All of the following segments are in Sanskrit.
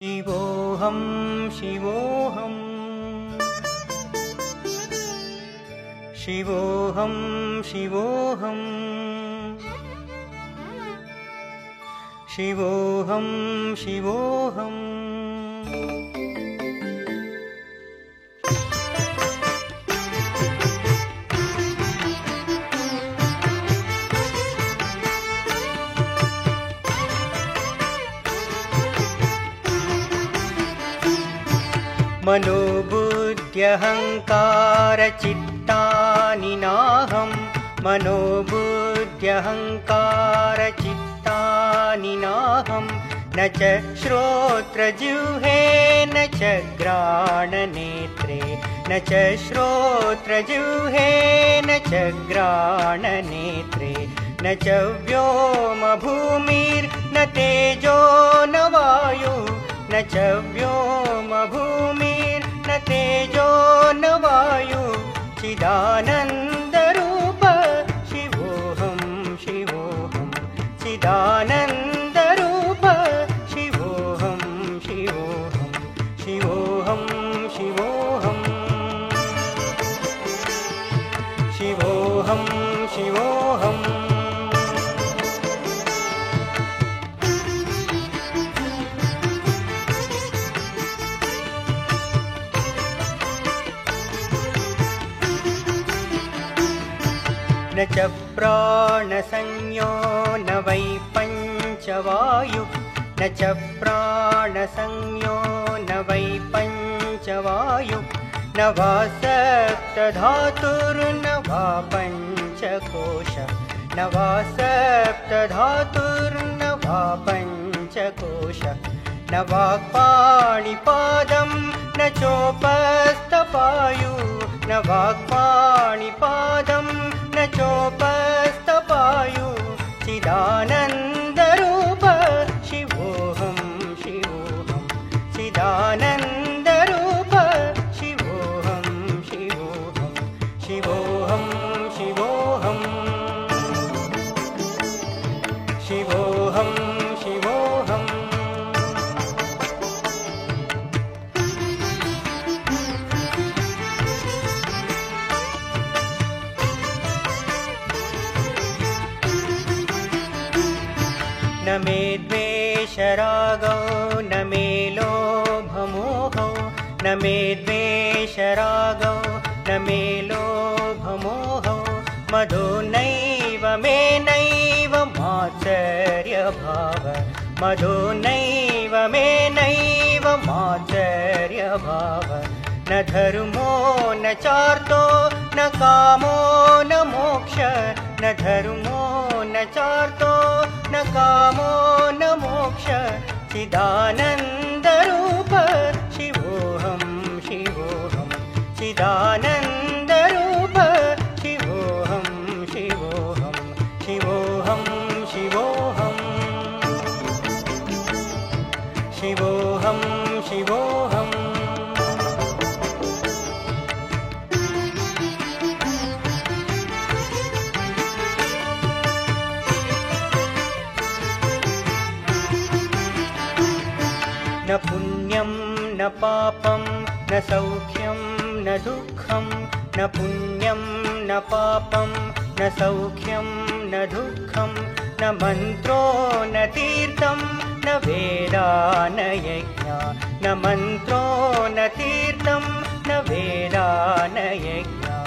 शिवोऽहं शिवोऽहं शिवोऽहं शिवोऽहं शिवोऽहं शिवोऽहम् मनोबुद्ध्यहङ्कारचित्तानि नाहं मनोबुद्ध्यहङ्कारचित्तानि नाहं न च श्रोत्रजिह्वे न च घ्राणनेत्रे न च श्रोत्रजिह्वे न च घ्राणनेत्रे न च व्योमभूमिर्न तेजो न वायु न च व्योमभूमिर्न तेजो न वायु चिदानन्दरूप शिवोऽहं शिवोऽहं चिदानन्दरूप शिवोऽहं शिवोऽहं शिवोऽहं शिवोऽहं शिवोऽहं शिवोऽहम् न च प्राणसंज्ञो न वै पञ्चवायु न च प्राणसंज्ञो न वै पञ्चवायु न वा सप्तधातुर्न वा पञ्चकोश न वा सप्तधातुर्न वा पञ्चकोश न वाक्पाणिपादं न चोपस्थपायु न वाक्पाणिपादं न चोपस्थपायु चिदानन्दरूप शिवोऽहं शिवोऽहं चिदानन्दरूप शिवोऽहं शिवोऽहं शिवोऽहं शिवोऽहं शिवोऽहं शिवोऽहम् न मे द्वेषरागौ न मे लोभमोहौ न मे द्वेषरागौ न मे लोभमोहौ मदो नैव मे नैव मात्सर्यभाव मदो नैव मे नैव मात्सर्यभाव न धर्मो न चार्तो न कामो न मोक्ष न धर्मो न चार्तो न कामो न मोक्ष चिदानन्दरूप शिवोऽहं शिवोऽहं चिदानन्दरूप शिवोऽहं शिवोऽहं शिवोऽहं शिवोऽहं शिवोऽहं शिवोऽहम् न पुण्यं न पापं न सौख्यं न दुःखं न पुण्यं न पापं न सौख्यं न दुःखं न मन्त्रो न तीर्थं न वेदा न यज्ञा न मन्त्रो न तीर्थं न वेदा न यज्ञा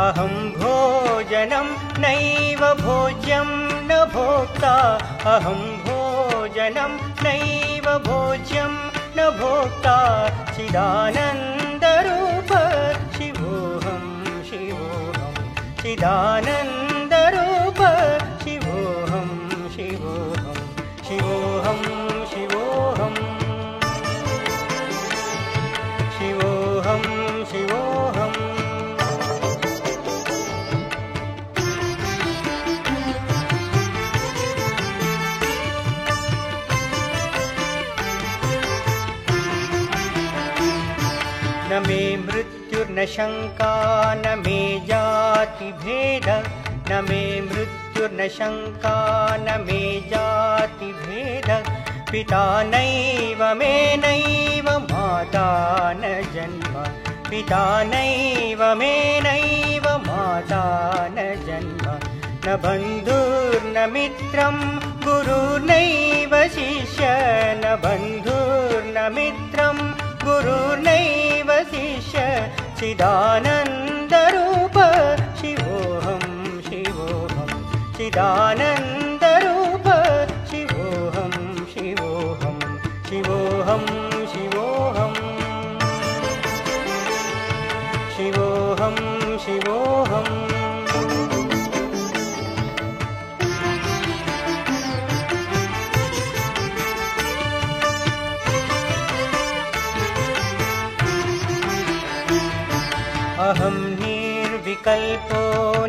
अहं भोजनं नैव भोज्यं न भोक्ता अहं भोजनं नैव भोज्यं न भोक्ता चिदानन्दरूप शिवोऽहं शिवोऽहं चिदानन्दरूप शिवोऽहं शिवोऽहं शिवोऽहं शिवोऽहं शिवोऽहं शिवोऽहम् न मे मृत्युर्न शङ्का न मे जातिभेद न मे मृत्युर्न शङ्का न मे जातिभेद पिता नैव मे नैव माता न जन्म पिता नैव मे नैव माता न जन्म न बन्धुर्न मित्रं गुरुर्नैव शिष्य न बन्धुर्न मित्रं गुरुर्नैव शिष्य चिदानन्दरूप शिवोऽहं शिवोऽहं चिदानन्दरूप शिवोऽहं शिवोऽहं शिवोऽहं शिवोऽहं शिवोऽहं शिवोऽहम् अहं निर्विकल्पो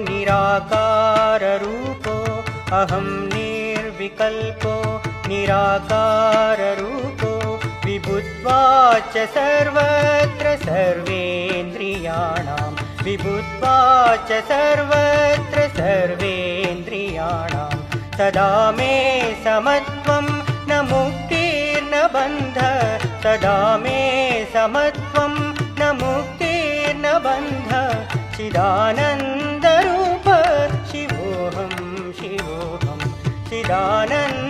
निराकाररूपो अहं निर्विकल्पो निराकाररूपो विभुत्वाच्च सर्वत्र सर्वेन्द्रियाणां विभुत्वाच्च सर्वत्र सर्वेन्द्रियाणां तदा मे समत्वं न मुक्तिर्न बन्धः तदा मे समत्वं न मुक्तिर्न बन्धः चिदानन्दरूप शिवोऽहं शिवोऽहं चिदानन्द